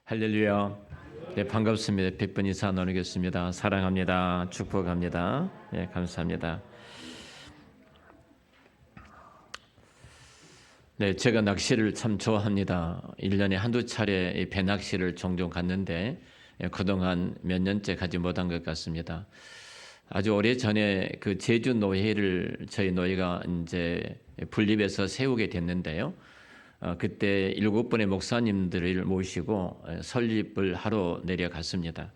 할렐루야. 네, 반갑습니다. 100번 인사 나누겠습니다. 사랑합니다. 축복합니다. 네, 감사합니다. 네, 제가 낚시를 참 좋아합니다. 1년에 한두 차례 이 배 낚시를 종종 갔는데 그동안 몇 년째 가지 못한 것 같습니다. 아주 오래전에 그 제주 노회를 저희 노회가 이제 분립해서 세우게 됐는데요. 그때 7분의 목사님들을 모시고 설립을 하러 내려갔습니다.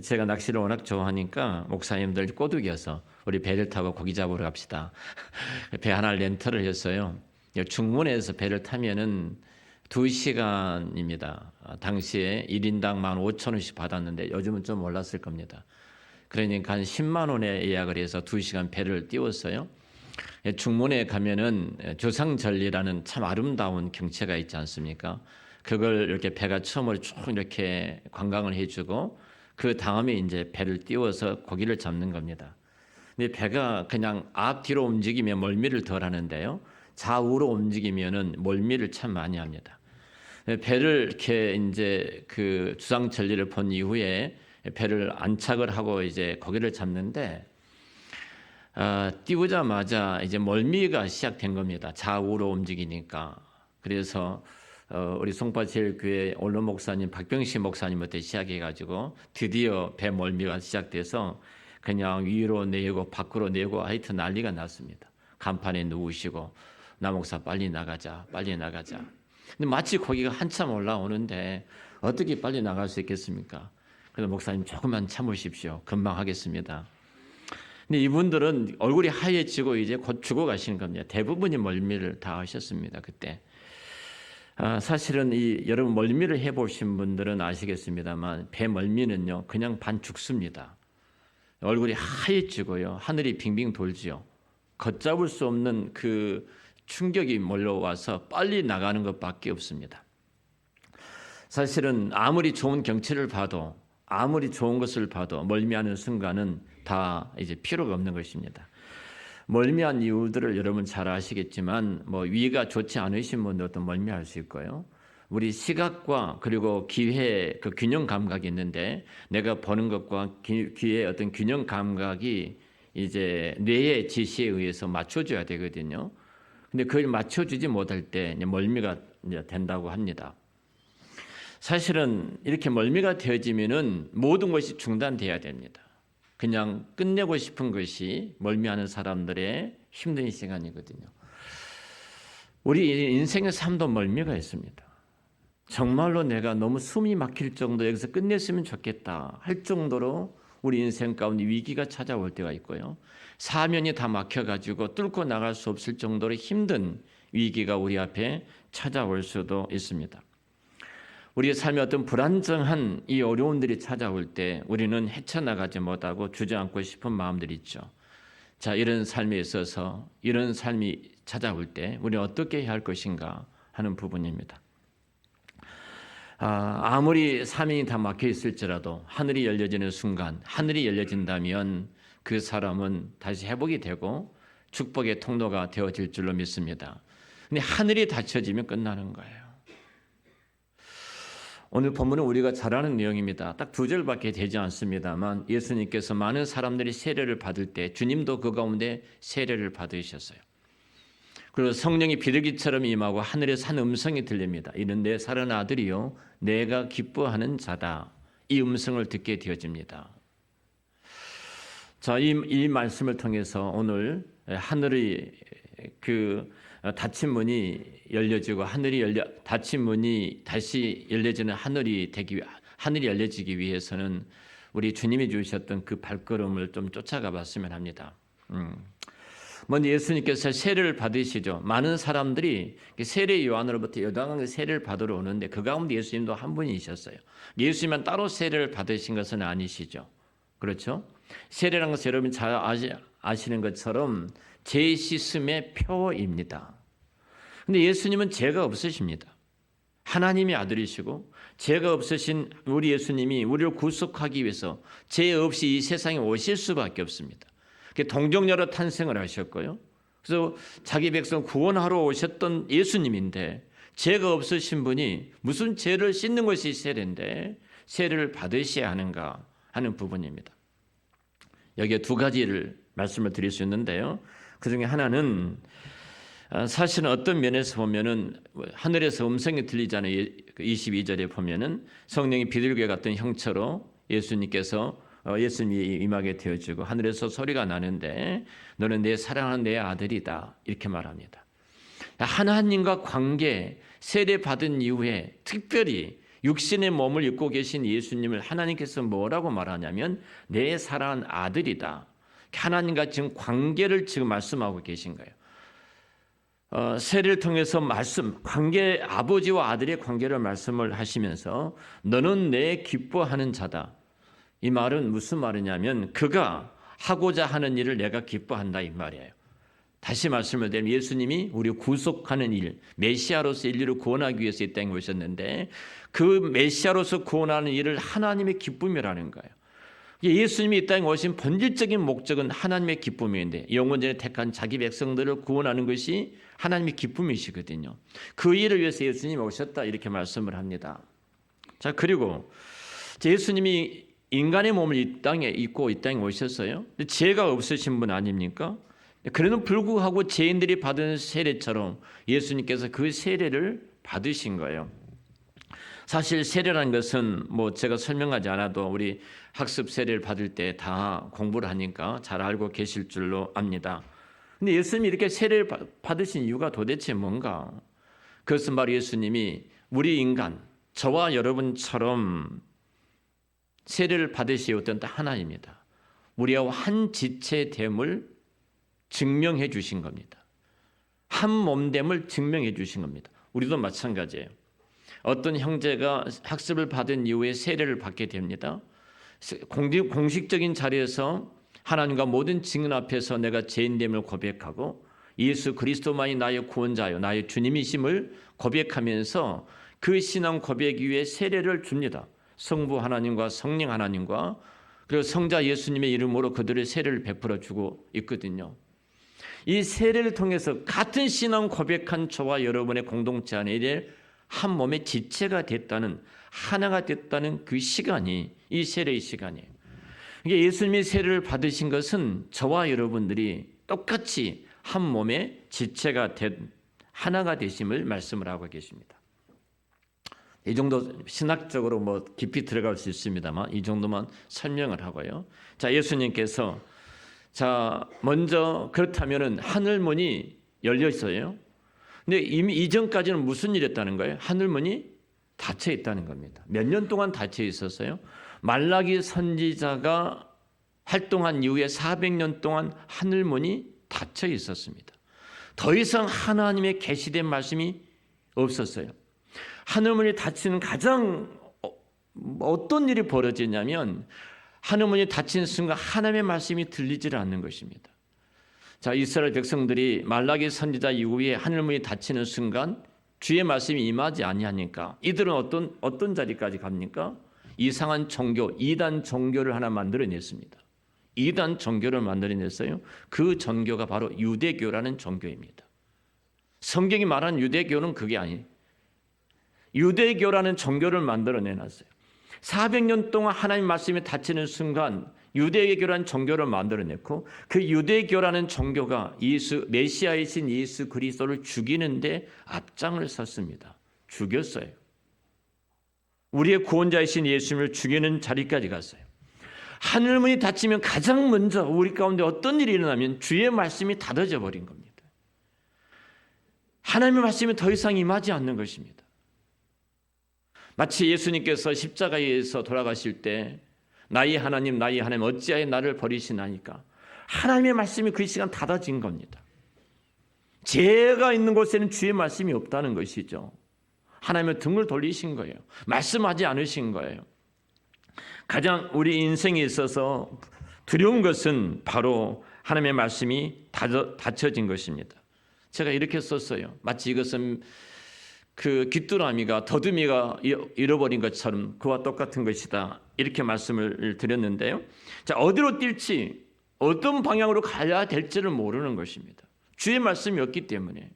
제가 낚시를 워낙 좋아하니까 목사님들 꼬드겨서 우리 배를 타고 고기 잡으러 갑시다. 배 하나 렌터를 했어요. 중문에서 배를 타면은 2시간입니다. 당시에 1인당 15,000원씩 받았는데 요즘은 좀 올랐을 겁니다. 그러니까 한 10만 원에 예약을 해서 2시간 배를 띄웠어요. 중문에 가면은 조상절리라는 참 아름다운 경치가 있지 않습니까? 그걸 이렇게 배가 처음으로 쭉 이렇게 관광을 해주고 그 다음에 이제 배를 띄워서 고기를 잡는 겁니다. 근데 배가 그냥 앞뒤로 움직이면 멀미를 덜 하는데요. 좌우로 움직이면은 멀미를 참 많이 합니다. 배를 이렇게 이제 그 주상절리를 본 이후에 배를 안착을 하고 이제 고기를 잡는데 띄우자마자 이제 멀미가 시작된 겁니다. 좌우로 움직이니까. 그래서 우리 송파제일교회 원로 목사님 박병식 목사님부터 시작해가지고 드디어 배 멀미가 시작돼서 그냥 위로 내고 밖으로 내고 하여튼 난리가 났습니다. 간판에 누우시고 나 목사 빨리 나가자, 빨리 나가자. 근데 마치 고기가 한참 올라오는데 어떻게 빨리 나갈 수 있겠습니까? 그래서 목사님 조금만 참으십시오. 금방 하겠습니다. 근데 이분들은 얼굴이 하얘지고 이제 곧 죽어가시는 겁니다. 대부분이 멀미를 다 하셨습니다. 그때. 사실은 여러분 멀미를 해보신 분들은 아시겠습니다만 배 멀미는요 그냥 반 죽습니다. 얼굴이 하얘지고요. 하늘이 빙빙 돌지요. 걷잡을 수 없는 그 충격이 몰려와서 빨리 나가는 것밖에 없습니다. 사실은 아무리 좋은 경치를 봐도 아무리 좋은 것을 봐도 멀미하는 순간은 다 이제 필요가 없는 것입니다. 멀미한 이유들을 여러분 잘 아시겠지만 뭐 위가 좋지 않으신 분들도 멀미할 수 있고요. 우리 시각과 그리고 귀의 그 균형 감각이 있는데 내가 보는 것과 귀의 어떤 균형 감각이 이제 뇌의 지시에 의해서 맞춰줘야 되거든요. 근데 그걸 맞춰주지 못할 때 멀미가 된다고 합니다. 사실은 이렇게 멀미가 되어지면은 모든 것이 중단돼야 됩니다. 그냥 끝내고 싶은 것이 멀미하는 사람들의 힘든 시간이거든요. 우리 인생의 삶도 멀미가 있습니다. 정말로 내가 너무 숨이 막힐 정도 여기서 끝냈으면 좋겠다 할 정도로 우리 인생 가운데 위기가 찾아올 때가 있고요. 사면이 다 막혀가지고 뚫고 나갈 수 없을 정도로 힘든 위기가 우리 앞에 찾아올 수도 있습니다. 우리의 삶에 어떤 불안정한 이 어려움들이 찾아올 때 우리는 헤쳐나가지 못하고 주저앉고 싶은 마음들이 있죠. 자, 이런 삶에 있어서 이런 삶이 찾아올 때 우리는 어떻게 해야 할 것인가 하는 부분입니다. 아무리 사명이 다 막혀 있을지라도 하늘이 열려지는 순간, 하늘이 열려진다면 그 사람은 다시 회복이 되고 축복의 통로가 되어질 줄로 믿습니다. 근데 하늘이 닫혀지면 끝나는 거예요. 오늘 본문은 우리가 잘 아는 내용입니다. 딱 2절밖에 되지 않습니다만 예수님께서 많은 사람들이 세례를 받을 때 주님도 그 가운데 세례를 받으셨어요. 그리고 성령이 비둘기처럼 임하고 하늘에서 한 음성이 들립니다. 이는 내 사랑하는 아들이요 내가 기뻐하는 자다. 이 음성을 듣게 되어집니다. 자, 이 말씀을 통해서 오늘 하늘의 그 닫힌 문이 열려지고 닫힌 문이 다시 열려지는 하늘이 열려지기 위해서는 우리 주님이 주셨던 그 발걸음을 좀 쫓아가 봤으면 합니다. 먼저 예수님께서 세례를 받으시죠. 많은 사람들이 세례 요한으로부터 요단강에 세례를 받으러 오는데 그 가운데 예수님도 한 분이셨어요. 예수님은 따로 세례를 받으신 것은 아니시죠. 그렇죠? 세례라는 것은 여러분 잘 아시는 것처럼 죄 씻음의 표입니다. 근데 예수님은 죄가 없으십니다. 하나님의 아들이시고 죄가 없으신 우리 예수님이 우리를 구속하기 위해서 죄 없이 이 세상에 오실 수밖에 없습니다. 동정녀로 탄생을 하셨고요. 그래서 자기 백성 구원하러 오셨던 예수님인데 죄가 없으신 분이 무슨 죄를 씻는 것이 세례인데 세례를 받으셔야 하는가 하는 부분입니다. 여기에 두 가지를 말씀을 드릴 수 있는데요. 그 중에 하나는 사실은 어떤 면에서 보면은 하늘에서 음성이 들리잖아요. 22절에 보면은 성령이 비둘기와 같은 형체로 예수님이 임하게 되어지고 하늘에서 소리가 나는데 너는 내 사랑하는 내 아들이다 이렇게 말합니다. 하나님과 관계 세례 받은 이후에 특별히 육신의 몸을 입고 계신 예수님을 하나님께서 뭐라고 말하냐면 내 사랑하는 아들이다. 하나님과 지금 관계를 지금 말씀하고 계신 거예요. 세례를 통해서 관계, 아버지와 아들의 관계를 말씀을 하시면서 너는 내 기뻐하는 자다. 이 말은 무슨 말이냐면 그가 하고자 하는 일을 내가 기뻐한다 이 말이에요. 다시 말씀을 드리면 예수님이 우리를 구속하는 일, 메시아로서 인류를 구원하기 위해서 이 땅에 오셨는데 그 메시아로서 구원하는 일을 하나님의 기쁨이라는 거예요. 예수님이 이 땅에 오신 본질적인 목적은 하나님의 기쁨인데 영원전에 택한 자기 백성들을 구원하는 것이 하나님의 기쁨이시거든요. 그 일을 위해서 예수님이 오셨다 이렇게 말씀을 합니다. 자, 그리고 예수님이 인간의 몸을 이 땅에 입고 이 땅에 오셨어요. 근데 죄가 없으신 분 아닙니까? 그래도 불구하고 죄인들이 받은 세례처럼 예수님께서 그 세례를 받으신 거예요. 사실 세례라는 것은 제가 설명하지 않아도 우리 학습 세례를 받을 때 다 공부를 하니까 잘 알고 계실 줄로 압니다. 근데 예수님이 이렇게 세례를 받으신 이유가 도대체 뭔가? 그것은 바로 예수님이 우리 인간, 저와 여러분처럼 세례를 받으시었던 하나입니다. 우리와 한 지체됨을 증명해 주신 겁니다. 한 몸됨을 증명해 주신 겁니다. 우리도 마찬가지예요. 어떤 형제가 학습을 받은 이후에 세례를 받게 됩니다. 공식적인 자리에서 하나님과 모든 증인 앞에서 내가 죄인됨을 고백하고 예수 그리스도만이 나의 구원자요 나의 주님이심을 고백하면서 그 신앙 고백 위에 세례를 줍니다. 성부 하나님과 성령 하나님과 그리고 성자 예수님의 이름으로 그들의 세례를 베풀어 주고 있거든요. 이 세례를 통해서 같은 신앙 고백한 저와 여러분의 공동체 안에 한 몸의 지체가 됐다는, 하나가 됐다는 그 시간이 이 세례의 시간이에요. 예수님이 세례를 받으신 것은 저와 여러분들이 똑같이 한 몸의 지체가 된 하나가 되심을 말씀을 하고 계십니다. 이 정도 신학적으로 깊이 들어갈 수 있습니다만 이 정도만 설명을 하고요. 자, 예수님께서 먼저 그렇다면은 하늘 문이 열려 있어요. 근데 이미 이전까지는 무슨 일이었다는 거예요? 하늘 문이 닫혀 있다는 겁니다. 몇 년 동안 닫혀 있었어요? 말라기 선지자가 활동한 이후에 400년 동안 하늘 문이 닫혀 있었습니다. 더 이상 하나님의 계시된 말씀이 없었어요. 하늘문이 닫히는 가장 어떤 일이 벌어지냐면 하늘문이 닫히는 순간 하나님의 말씀이 들리질 않는 것입니다. 자, 이스라엘 백성들이 말라기 선지자 이후에 하늘문이 닫히는 순간 주의 말씀이 임하지 아니하니까 이들은 어떤 자리까지 갑니까? 이상한 종교, 이단 종교를 하나 만들어냈습니다. 이단 종교를 만들어냈어요. 그 종교가 바로 유대교라는 종교입니다. 성경이 말한 유대교는 그게 아니에요. 유대교라는 종교를 만들어내놨어요. 400년 동안 하나님 말씀이 닫히는 순간 유대교라는 종교를 만들어냈고 그 유대교라는 종교가 메시아이신 예수 그리스도를 죽이는데 앞장을 섰습니다. 죽였어요. 우리의 구원자이신 예수님을 죽이는 자리까지 갔어요. 하늘문이 닫히면 가장 먼저 우리 가운데 어떤 일이 일어나면 주의 말씀이 닫아져 버린 겁니다. 하나님의 말씀이 더 이상 임하지 않는 것입니다. 마치 예수님께서 십자가에서 돌아가실 때 나의 하나님 어찌하여 나를 버리시나이까 하나님의 말씀이 그 시간 닫아진 겁니다. 죄가 있는 곳에는 주의 말씀이 없다는 것이죠. 하나님의 등을 돌리신 거예요. 말씀하지 않으신 거예요. 가장 우리 인생에 있어서 두려운 것은 바로 하나님의 말씀이 닫혀진 것입니다. 제가 이렇게 썼어요. 마치 이것은 그 귀뚜라미가 더듬이가 잃어버린 것처럼 그와 똑같은 것이다. 이렇게 말씀을 드렸는데요. 자, 어디로 뛸지 어떤 방향으로 가야 될지를 모르는 것입니다. 주의 말씀이 없기 때문에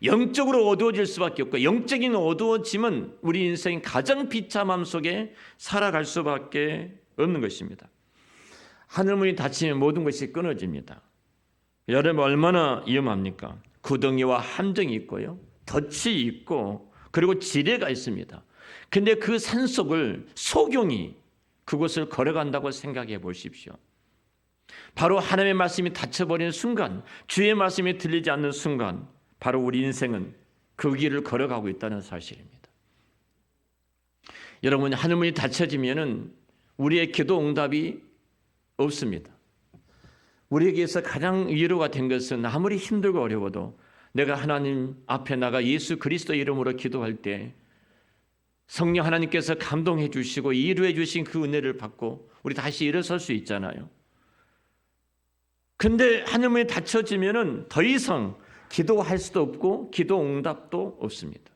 영적으로 어두워질 수밖에 없고, 영적인 어두워짐은 우리 인생의 가장 비참함 속에 살아갈 수밖에 없는 것입니다. 하늘문이 닫히면 모든 것이 끊어집니다. 여러분 얼마나 위험합니까? 구덩이와 함정이 있고요, 덫이 있고, 그리고 지뢰가 있습니다. 근데 그 산속을 소경이 그곳을 걸어간다고 생각해 보십시오. 바로 하나님의 말씀이 닫혀버리는 순간, 주의 말씀이 들리지 않는 순간, 바로 우리 인생은 그 길을 걸어가고 있다는 사실입니다. 여러분, 하늘문이 닫혀지면은 우리의 기도 응답이 없습니다. 우리에게서 가장 위로가 된 것은 아무리 힘들고 어려워도 내가 하나님 앞에 나가 예수 그리스도 이름으로 기도할 때 성령 하나님께서 감동해 주시고 위로해 주신 그 은혜를 받고 우리 다시 일어설 수 있잖아요. 근데 하늘문이 닫혀지면은 더 이상 기도할 수도 없고 기도 응답도 없습니다.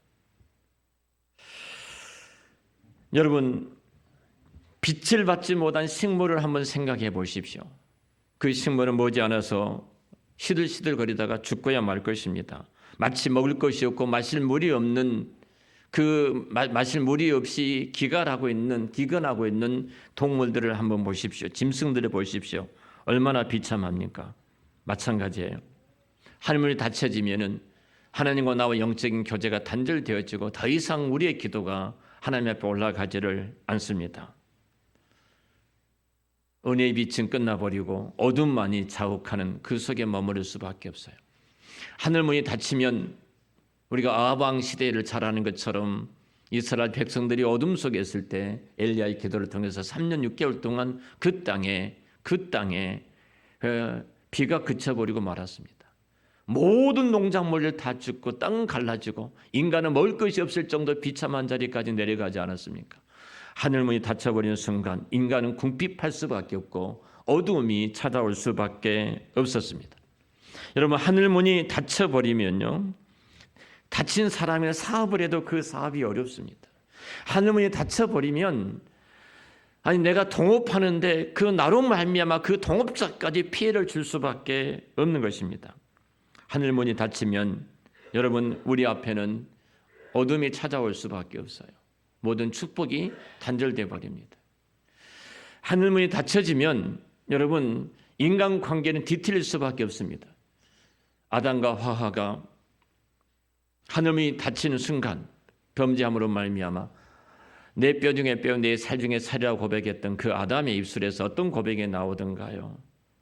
여러분, 빛을 받지 못한 식물을 한번 생각해 보십시오. 그 식물은 머지않아서 시들시들거리다가 죽고야 말 것입니다. 마치 먹을 것이 없고 마실 물이 없는, 마실 물이 없이 기근하고 있는 동물들을 한번 보십시오. 짐승들을 보십시오. 얼마나 비참합니까? 마찬가지예요. 하늘문이 닫혀지면은 하나님과 나와 영적인 교제가 단절되어지고 더 이상 우리의 기도가 하나님 앞에 올라가지를 않습니다. 은혜의 빛은 끝나버리고 어둠만이 자욱하는 그 속에 머무를 수밖에 없어요. 하늘문이 닫히면 우리가 아합 시대를 잘 아는 것처럼 이스라엘 백성들이 어둠 속에 있을 때 엘리야의 기도를 통해서 3년 6개월 동안 그 땅에 비가 그쳐버리고 말았습니다. 모든 농작물들 다 죽고 땅은 갈라지고 인간은 먹을 것이 없을 정도 비참한 자리까지 내려가지 않았습니까? 하늘문이 닫혀버리는 순간 인간은 궁핍할 수밖에 없고 어두움이 찾아올 수밖에 없었습니다. 여러분, 하늘문이 닫혀버리면요, 닫힌 사람이 사업을 해도 그 사업이 어렵습니다. 하늘문이 닫혀버리면 내가 동업하는데 그 나로 말미암아 그 동업자까지 피해를 줄 수밖에 없는 것입니다. 하늘문이 닫히면 여러분, 우리 앞에는 어둠이 찾아올 수밖에 없어요. 모든 축복이 단절돼 버립니다. 하늘문이 닫혀지면 여러분, 인간관계는 뒤틀릴 수밖에 없습니다. 아담과 하와가 하늘문이 닫히는 순간 범죄함으로 말미암아 내 뼈 중에 뼈, 내 살 중에 살이라고 고백했던 그 아담의 입술에서 어떤 고백이 나오던가요?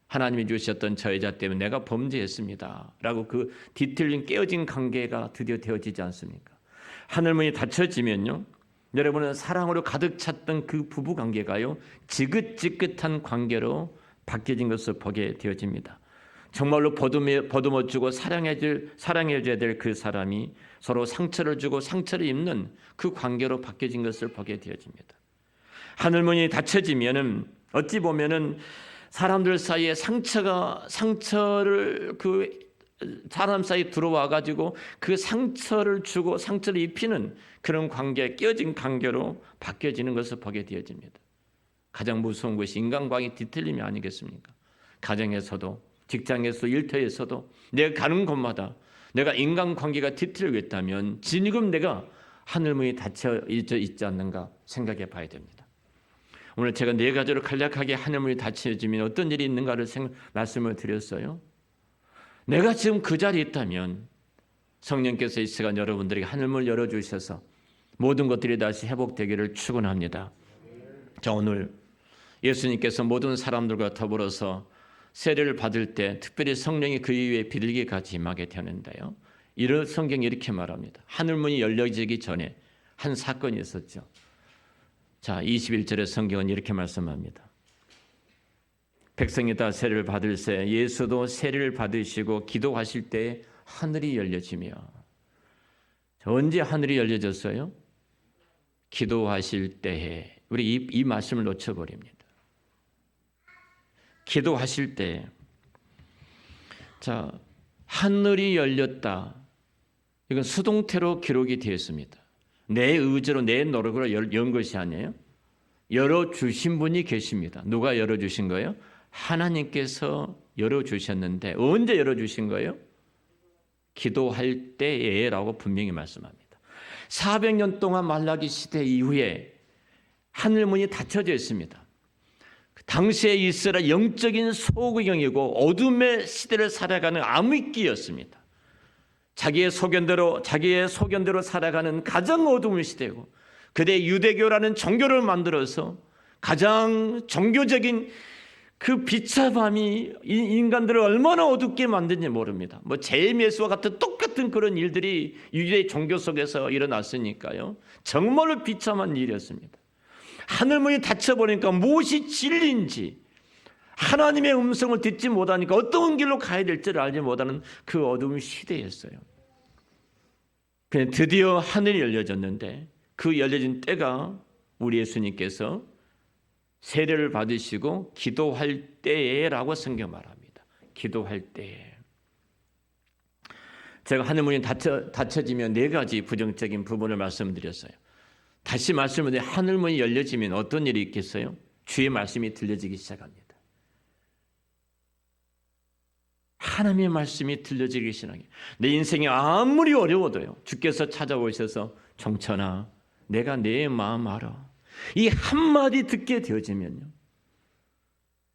하나님이 주셨던 저 여자 때문에 내가 범죄했습니다 라고 그 뒤틀린 깨어진 관계가 드디어 되어지지 않습니까? 하늘문이 닫혀지면요, 여러분은 사랑으로 가득 찼던 그 부부 관계가요, 지긋지긋한 관계로 바뀌어진 것을 보게 되어집니다. 정말로 보듬어 주고 사랑해줘야 될 그 사람이 서로 상처를 주고 상처를 입는 그 관계로 바뀌어진 것을 보게 되어집니다. 하늘문이 닫혀지면은 어찌 보면은 사람들 사이에 상처를 그 사람 사이에 들어와 가지고 그 상처를 주고 상처를 입히는 그런 관계, 깨어진 관계로 바뀌어지는 것을 보게 되어집니다. 가장 무서운 것이 인간관계 뒤틀림이 아니겠습니까? 가정에서도, 직장에서도, 일터에서도 내가 가는 곳마다 내가 인간관계가 뒤틀리고 있다면 지금 내가 하늘문이 닫혀 있지 않는가 생각해 봐야 됩니다. 오늘 제가 네 가지로 간략하게 하늘문이 닫혀지면 어떤 일이 있는가를 말씀을 드렸어요. 내가 지금 그 자리에 있다면 성령께서 이 시간 여러분들에게 하늘문을 열어주셔서 모든 것들이 다시 회복되기를 축원합니다. 자, 오늘 예수님께서 모든 사람들과 더불어서 세례를 받을 때 특별히 성령이 그 위에 비둘기 같이 임하게 되는데요, 이런 성경이 이렇게 말합니다. 하늘문이 열려지기 전에 한 사건이 있었죠. 자, 21절의 성경은 이렇게 말씀합니다. 백성이 다 세례를 받을새 예수도 세례를 받으시고 기도하실 때 하늘이 열려지며. 언제 하늘이 열려졌어요? 기도하실 때에. 우리 이 말씀을 놓쳐버립니다. 기도하실 때, 자, 하늘이 열렸다. 이건 수동태로 기록이 되었습니다. 내 의지로 내 노력으로 연 것이 아니에요. 열어주신 분이 계십니다. 누가 열어주신 거예요? 하나님께서 열어주셨는데 언제 열어주신 거예요? 기도할 때에라고 분명히 말씀합니다. 400년 동안 말라기 시대 이후에 하늘문이 닫혀져 있습니다. 당시에 이스라엘 영적인 소구경이고 어둠의 시대를 살아가는 암흑기였습니다. 자기의 소견대로 살아가는 가장 어두운 시대고, 그대 유대교라는 종교를 만들어서 가장 종교적인 그 비참함이 인간들을 얼마나 어둡게 만든지 모릅니다. 제임예수와 같은 똑같은 그런 일들이 유대 종교 속에서 일어났으니까요. 정말로 비참한 일이었습니다. 하늘문이 닫혀버리니까 무엇이 진리인지, 하나님의 음성을 듣지 못하니까 어떤 길로 가야 될지를 알지 못하는 그 어두운 시대였어요. 그런데 드디어 하늘이 열려졌는데, 그 열려진 때가 우리 예수님께서 세례를 받으시고 기도할 때에라고 성경 말합니다. 기도할 때에. 제가 하늘문이 닫혀지면 4가지 부정적인 부분을 말씀드렸어요. 다시 말씀을 드리면 하늘문이 열려지면 어떤 일이 있겠어요? 주의 말씀이 들려지기 시작합니다. 하나님의 말씀이 들려지기 시작해요. 내 인생이 아무리 어려워도요, 주께서 찾아오셔서 종천아, 내가 내 마음 알아. 이 한마디 듣게 되어지면요,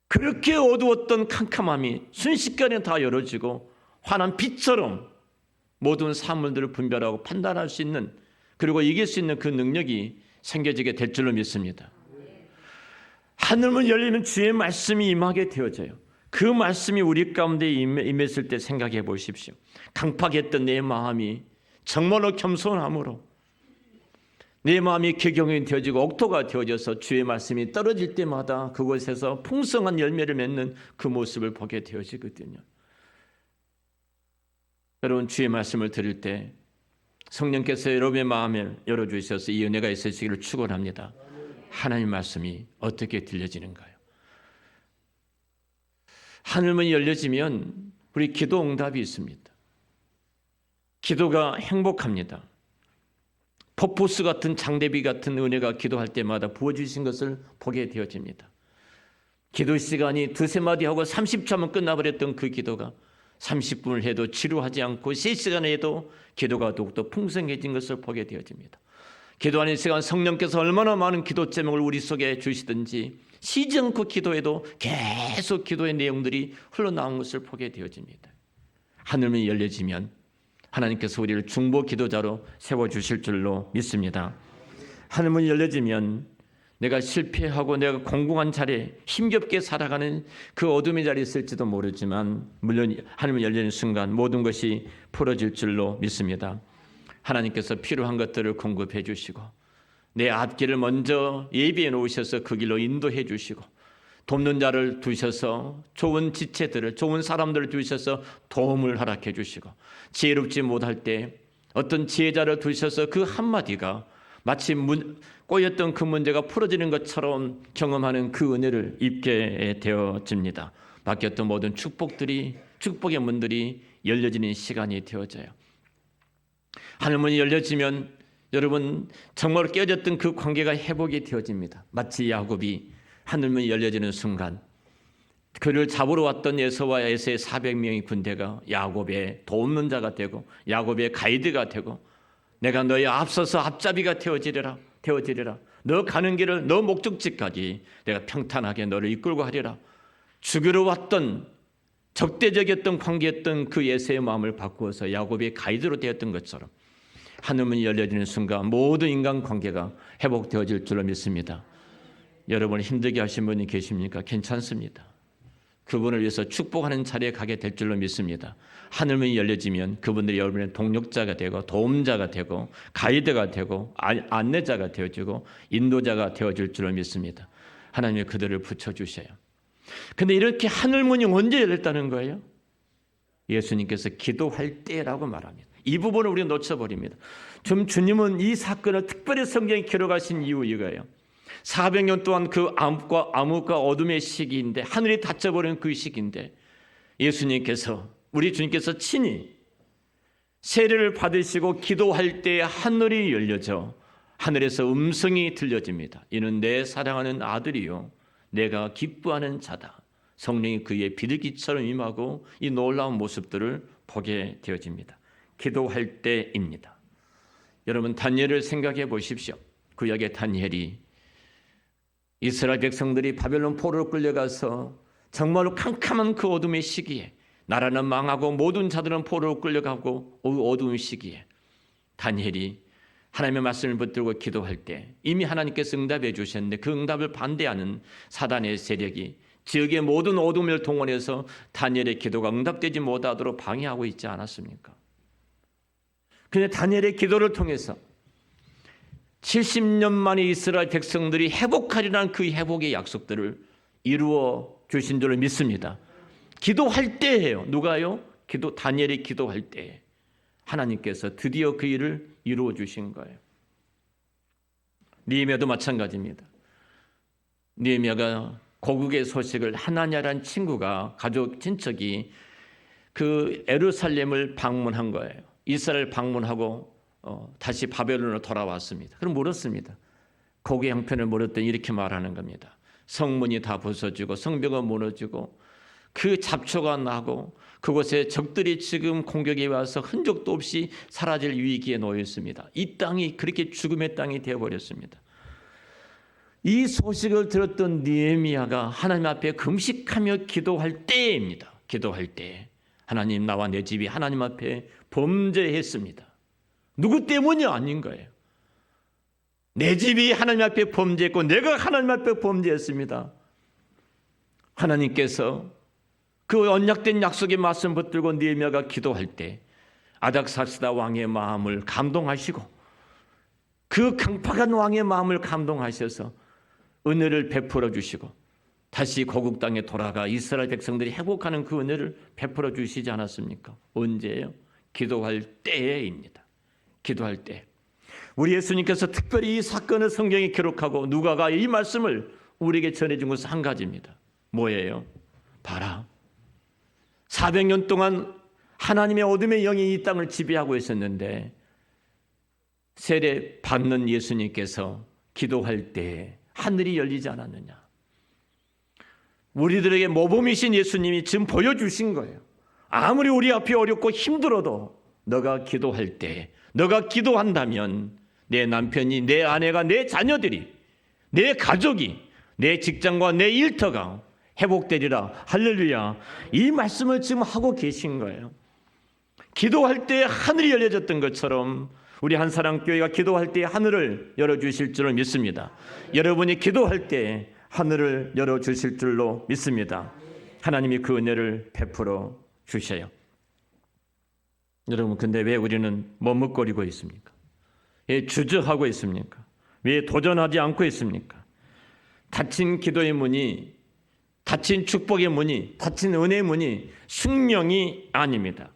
그렇게 어두웠던 캄캄함이 순식간에 다 열어지고 환한 빛처럼 모든 사물들을 분별하고 판단할 수 있는, 그리고 이길 수 있는 그 능력이 생겨지게 될 줄로 믿습니다. 하늘문 열리면 주의 말씀이 임하게 되어져요. 그 말씀이 우리 가운데 임했을 때 생각해 보십시오. 강팍했던 내 마음이 정말로 겸손함으로 내 마음이 격용이 되어지고 옥토가 되어져서 주의 말씀이 떨어질 때마다 그곳에서 풍성한 열매를 맺는 그 모습을 보게 되어지거든요. 여러분, 주의 말씀을 들을 때 성령께서 여러분의 마음을 열어주셔서 이 은혜가 있으시기를 축원합니다. 하나님 말씀이 어떻게 들려지는가요? 하늘문이 열려지면 우리 기도 응답이 있습니다. 기도가 행복합니다. 폭포수 같은 장대비 같은 은혜가 기도할 때마다 부어주신 것을 보게 되어집니다. 기도 시간이 2-3마디 하고 30초면 끝나버렸던 그 기도가 30분을 해도 지루하지 않고 3시간을 해도 기도가 더욱더 풍성해진 것을 보게 되어집니다. 기도하는 시간 성령께서 얼마나 많은 기도 제목을 우리 속에 주시든지 쉬지 않고 기도해도 계속 기도의 내용들이 흘러나온 것을 보게 되어집니다. 하늘문이 열려지면 하나님께서 우리를 중보 기도자로 세워주실 줄로 믿습니다. 하늘문이 열려지면 내가 실패하고 내가 공공한 자리에 힘겹게 살아가는 그 어둠의 자리에 있을지도 모르지만 물론 하늘문이 열리는 순간 모든 것이 풀어질 줄로 믿습니다. 하나님께서 필요한 것들을 공급해 주시고 내 앞길을 먼저 예비해 놓으셔서 그 길로 인도해 주시고 돕는 자를 두셔서 좋은 지체들을, 좋은 사람들을 두셔서 도움을 허락해 주시고 지혜롭지 못할 때 어떤 지혜자를 두셔서 그 한마디가 마치 꼬였던 그 문제가 풀어지는 것처럼 경험하는 그 은혜를 입게 되어집니다. 맡겼던 모든 축복의 문들이 열려지는 시간이 되어져요. 하늘문이 열려지면 여러분 정말 깨어졌던 그 관계가 회복이 되어집니다. 마치 야곱이 하늘문이 열려지는 순간 그를 잡으러 왔던 에서와 에서의 400명의 군대가 야곱의 돕는 자가 되고 야곱의 가이드가 되고 내가 너의 앞서서 앞잡이가 되어지리라. 너 가는 길을 너 목적지까지 내가 평탄하게 너를 이끌고 하리라. 죽이러 왔던 적대적이었던 관계였던 그 에서의 마음을 바꾸어서 야곱의 가이드로 되었던 것처럼 하늘문이 열려지는 순간 모든 인간관계가 회복되어질 줄로 믿습니다. 여러분 힘들게 하신 분이 계십니까? 괜찮습니다. 그분을 위해서 축복하는 자리에 가게 될 줄로 믿습니다. 하늘문이 열려지면 그분들이 여러분의 동력자가 되고 도움자가 되고 가이드가 되고 안내자가 되어지고 인도자가 되어질 줄로 믿습니다. 하나님이 그들을 붙여주셔요. 그런데 이렇게 하늘문이 언제 열렸다는 거예요? 예수님께서 기도할 때라고 말합니다. 이 부분을 우리가 놓쳐버립니다. 좀 주님은 이 사건을 특별히 성경에 기록하신 이유 이거예요. 400년 동안 그 암흑과 어둠의 시기인데 하늘이 닫혀버린 그 시기인데 예수님께서 우리 주님께서 친히 세례를 받으시고 기도할 때 하늘이 열려져 하늘에서 음성이 들려집니다. 이는 내 사랑하는 아들이요 내가 기뻐하는 자다. 성령이 그의 비둘기처럼 임하고 이 놀라운 모습들을 보게 되어집니다. 기도할 때입니다. 여러분, 다니엘을 생각해 보십시오. 구약의 다니엘이 이스라엘 백성들이 바벨론 포로로 끌려가서 정말로 캄캄한 그 어둠의 시기에, 나라는 망하고 모든 자들은 포로로 끌려가고 어두운 시기에 다니엘이 하나님의 말씀을 붙들고 기도할 때 이미 하나님께서 응답해 주셨는데, 그 응답을 반대하는 사단의 세력이 지역의 모든 어둠을 동원해서 다니엘의 기도가 응답되지 못하도록 방해하고 있지 않았습니까? 그런데 다니엘의 기도를 통해서 70년 만에 이스라엘 백성들이 회복하리라는 그 회복의 약속들을 이루어 주신 줄을 믿습니다. 기도할 때예요. 누가요? 다니엘이 기도할 때 하나님께서 드디어 그 일을 이루어 주신 거예요. 느헤미야도 마찬가지입니다. 느헤미야가 고국의 소식을, 하나냐라는 친구가, 가족 친척이 그 예루살렘을 방문한 거예요. 이스라엘 방문하고 다시 바벨론으로 돌아왔습니다. 그럼 물었습니다. 고국의 형편을 물었더니 이렇게 말하는 겁니다. 성문이 다 부서지고 성벽은 무너지고 그 잡초가 나고 그곳에 적들이 지금 공격해 와서 흔적도 없이 사라질 위기에 놓여 있습니다. 이 땅이 그렇게 죽음의 땅이 되어버렸습니다. 이 소식을 들었던 느헤미야가 하나님 앞에 금식하며 기도할 때입니다. 기도할 때 하나님, 나와 내 집이 하나님 앞에 범죄했습니다. 누구 때문이 아닌 거예요. 내 집이 하나님 앞에 범죄했고 내가 하나님 앞에 범죄했습니다. 하나님께서 그 언약된 약속의 말씀 붙들고 느헤미야가 기도할 때 아닥사스다 왕의 마음을 감동하시고, 그 강팍한 왕의 마음을 감동하셔서 은혜를 베풀어 주시고 다시 고국 땅에 돌아가 이스라엘 백성들이 회복하는 그 은혜를 베풀어 주시지 않았습니까? 언제예요? 기도할 때입니다. 기도할 때. 우리 예수님께서 특별히 이 사건을 성경에 기록하고 누가가 이 말씀을 우리에게 전해준 것은 한 가지입니다. 뭐예요? 봐라, 400년 동안 하나님의 어둠의 영이 이 땅을 지배하고 있었는데 세례 받는 예수님께서 기도할 때 하늘이 열리지 않았느냐? 우리들에게 모범이신 예수님이 지금 보여주신 거예요. 아무리 우리 앞이 어렵고 힘들어도 너가 기도할 때, 너가 기도한다면 내 남편이, 내 아내가, 내 자녀들이, 내 가족이, 내 직장과 내 일터가 회복되리라. 할렐루야. 이 말씀을 지금 하고 계신 거예요. 기도할 때 하늘이 열려졌던 것처럼 우리 한사랑교회가 기도할 때 하늘을 열어주실 줄을 믿습니다. 여러분이 기도할 때 하늘을 열어주실 줄로 믿습니다. 하나님이 그 은혜를 베풀어 주셔요. 여러분, 근데 왜 우리는 머뭇거리고 있습니까? 왜 주저하고 있습니까? 왜 도전하지 않고 있습니까? 닫힌 기도의 문이, 닫힌 축복의 문이, 닫힌 은혜의 문이 숙명이 아닙니다.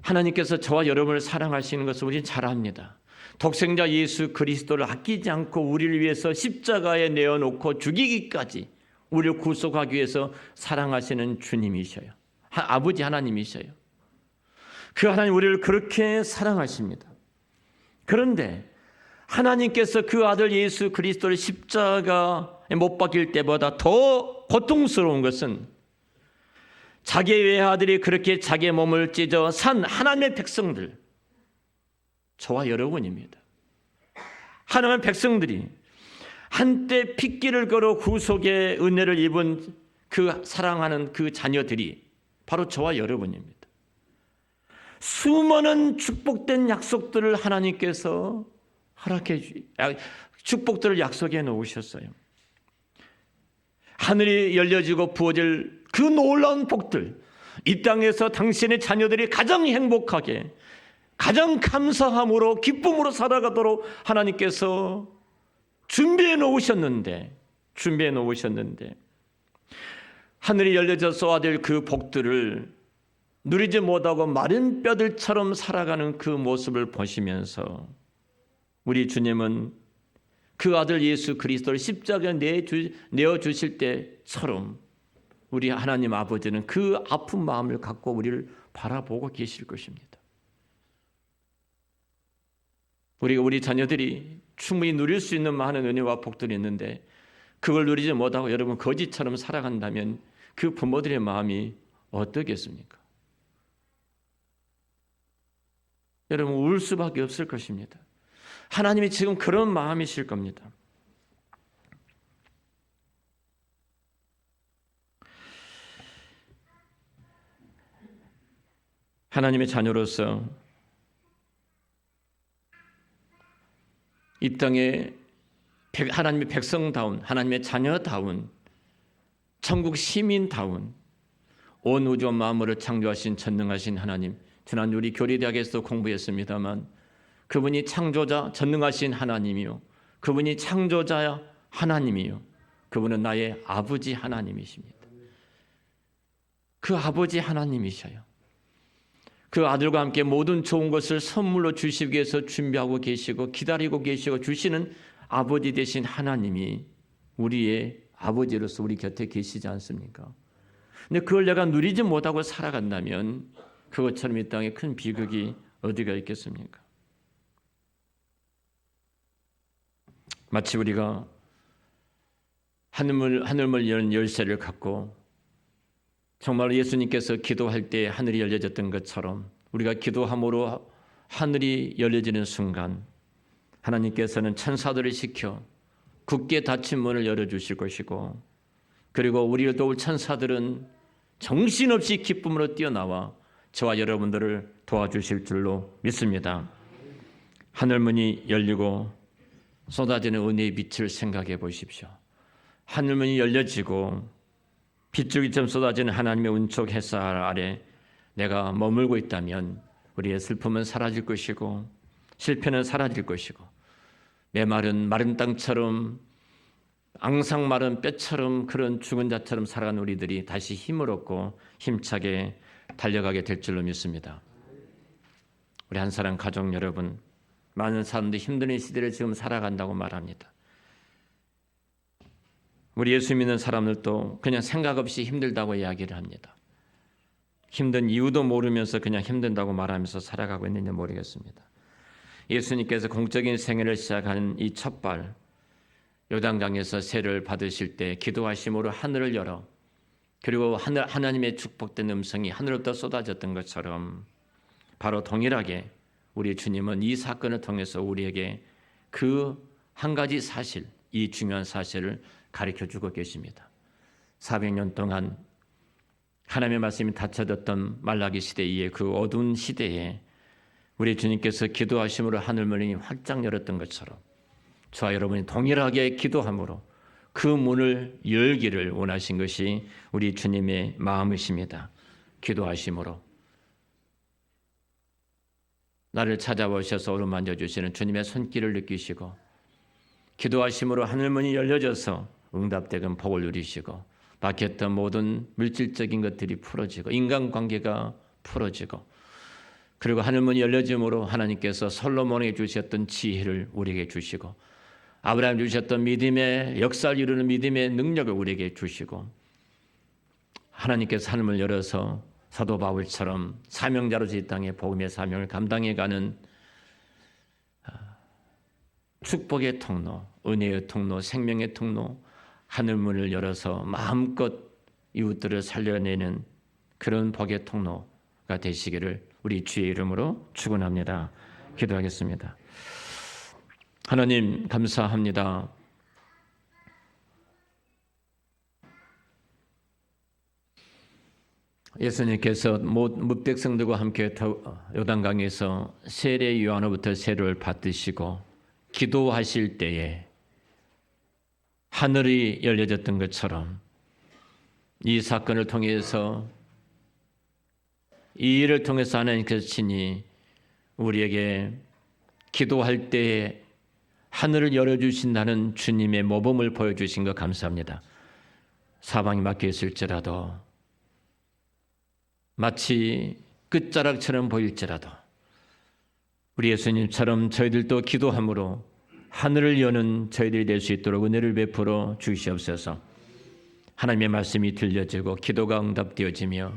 하나님께서 저와 여러분을 사랑하시는 것을 우리는 잘 압니다. 독생자 예수 그리스도를 아끼지 않고 우리를 위해서 십자가에 내어놓고 죽이기까지 우리를 구속하기 위해서 사랑하시는 주님이셔요. 아버지 하나님이셔요. 그 하나님 우리를 그렇게 사랑하십니다. 그런데 하나님께서 그 아들 예수 그리스도를 십자가에 못 박힐 때보다 더 고통스러운 것은 자기의 외아들이 그렇게 자기의 몸을 찢어 산 하나님의 백성들, 저와 여러분입니다. 하나님의 백성들이 한때 핏길을 걸어 구속의 은혜를 입은 그 사랑하는 그 자녀들이 바로 저와 여러분입니다. 수많은 축복된 약속들을 하나님께서 축복들을 약속해 놓으셨어요. 하늘이 열려지고 부어질 그 놀라운 복들, 이 땅에서 당신의 자녀들이 가장 행복하게, 가장 감사함으로 기쁨으로 살아가도록 하나님께서 준비해 놓으셨는데 하늘이 열려져 쏟아질 그 복들을 누리지 못하고 마른 뼈들처럼 살아가는 그 모습을 보시면서 우리 주님은 그 아들 예수 그리스도를 십자가에 내어주실 때처럼 우리 하나님 아버지는 그 아픈 마음을 갖고 우리를 바라보고 계실 것입니다. 우리 자녀들이 충분히 누릴 수 있는 많은 은혜와 복들이 있는데 그걸 누리지 못하고 여러분 거지처럼 살아간다면 그 부모들의 마음이 어떻겠습니까? 여러분 울 수밖에 없을 것입니다. 하나님이 지금 그런 마음이실 겁니다. 하나님의 자녀로서 이 땅에 하나님의 백성다운, 하나님의 자녀다운, 천국 시민다운 온 우주와 만물을 창조하신 전능하신 하나님, 지난 우리 교리대학에서 공부했습니다만 그분이 창조자 전능하신 하나님이요, 그분이 창조자 하나님이요, 그분은 나의 아버지 하나님이십니다. 그 아버지 하나님이셔요. 그 아들과 함께 모든 좋은 것을 선물로 주시기 위해서 준비하고 계시고 기다리고 계시고 주시는 아버지 되신 하나님이 우리의 아버지로서 우리 곁에 계시지 않습니까? 근데 그걸 내가 누리지 못하고 살아간다면 그것처럼 이 땅에 큰 비극이 어디가 있겠습니까? 마치 우리가 하늘문 연 열쇠를 갖고 정말 예수님께서 기도할 때 하늘이 열려졌던 것처럼 우리가 기도함으로 하늘이 열려지는 순간 하나님께서는 천사들을 시켜 굳게 닫힌 문을 열어주실 것이고, 그리고 우리를 도울 천사들은 정신없이 기쁨으로 뛰어나와 저와 여러분들을 도와주실 줄로 믿습니다. 하늘문이 열리고 쏟아지는 은혜의 빛을 생각해 보십시오. 하늘문이 열려지고 빗줄기처럼 쏟아지는 하나님의 은총 햇살 아래 내가 머물고 있다면 우리의 슬픔은 사라질 것이고 실패는 사라질 것이고 메마른 마른 땅처럼 앙상 마른 뼈처럼 그런 죽은 자처럼 살아가는 우리들이 다시 힘을 얻고 힘차게 달려가게 될 줄로 믿습니다. 우리 한 사람 가족 여러분, 많은 사람들이 힘든 시대를 지금 살아간다고 말합니다. 우리 예수 믿는 사람들도 그냥 생각 없이 힘들다고 이야기를 합니다. 힘든 이유도 모르면서 그냥 힘든다고 말하면서 살아가고 있는지 모르겠습니다. 예수님께서 공적인 생애를 시작한 이 첫발 요단강에서 세를 받으실 때 기도하심으로 하늘을 열어 그리고 하나님의 축복된 음성이 하늘로부터 쏟아졌던 것처럼 바로 동일하게 우리 주님은 이 사건을 통해서 우리에게 그 한 가지 사실, 이 중요한 사실을 가르쳐주고 계십니다. 400년 동안 하나님의 말씀이 닫혀졌던 말라기 시대 이후의 그 어두운 시대에 우리 주님께서 기도하심으로 하늘문이 활짝 열었던 것처럼 저와 여러분이 동일하게 기도함으로 그 문을 열기를 원하신 것이 우리 주님의 마음이십니다. 기도하심으로 나를 찾아오셔서 어루만져 주시는 주님의 손길을 느끼시고 기도하심으로 하늘문이 열려져서 응답되는 복을 누리시고 막혔던 모든 물질적인 것들이 풀어지고 인간관계가 풀어지고 그리고 하늘문이 열려짐으로 하나님께서 솔로몬에게 주셨던 지혜를 우리에게 주시고 아브라함 주셨던 믿음의 역사를 이루는 믿음의 능력을 우리에게 주시고 하나님께서 하늘문을 열어서 사도 바울처럼 사명자로서 이 땅에 복음의 사명을 감당해가는 축복의 통로, 은혜의 통로, 생명의 통로, 하늘문을 열어서 마음껏 이웃들을 살려내는 그런 복의 통로가 되시기를 우리 주의 이름으로 축원합니다. 기도하겠습니다. 하나님 감사합니다. 예수님께서 뭇백성들과 함께 요단강에서 세례 요한으로부터 세례를 받으시고 기도하실 때에 하늘이 열려졌던 것처럼 이 사건을 통해서 이 일을 통해서 하나님께서 친히 우리에게 기도할 때에 하늘을 열어주신다는 주님의 모범을 보여주신 것 감사합니다. 사방이 막혀 있을지라도 마치 끝자락처럼 보일지라도 우리 예수님처럼 저희들도 기도함으로 하늘을 여는 저희들이 될 수 있도록 은혜를 베풀어 주시옵소서. 하나님의 말씀이 들려지고 기도가 응답되어지며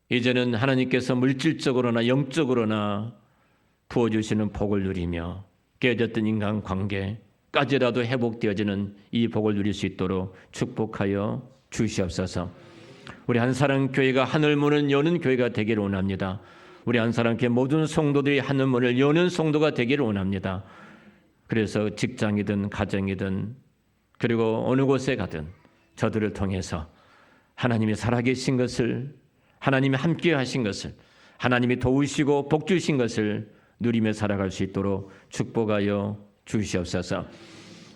이제는 하나님께서 물질적으로나 영적으로나 부어주시는 복을 누리며 깨졌던 인간관계까지라도 회복되어지는 이 복을 누릴 수 있도록 축복하여 주시옵소서. 우리 한사랑 교회가 하늘문을 여는 교회가 되기를 원합니다. 우리 한 사람께 모든 성도들이 하늘문을 여는 성도가 되기를 원합니다. 그래서 직장이든 가정이든 그리고 어느 곳에 가든 저들을 통해서 하나님이 살아계신 것을, 하나님이 함께 하신 것을, 하나님이 도우시고 복 주신 것을 누리며 살아갈 수 있도록 축복하여 주시옵소서.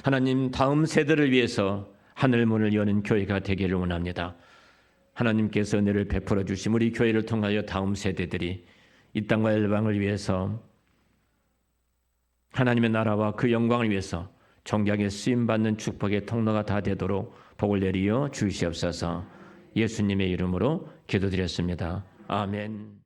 하나님, 다음 세대를 위해서 하늘문을 여는 교회가 되기를 원합니다. 하나님께서 은혜를 베풀어 주심 우리 교회를 통하여 다음 세대들이 이 땅과 열방을 위해서 하나님의 나라와 그 영광을 위해서 존귀하게 쓰임받는 축복의 통로가 다 되도록 복을 내리어 주시옵소서. 예수님의 이름으로 기도드렸습니다. 아멘.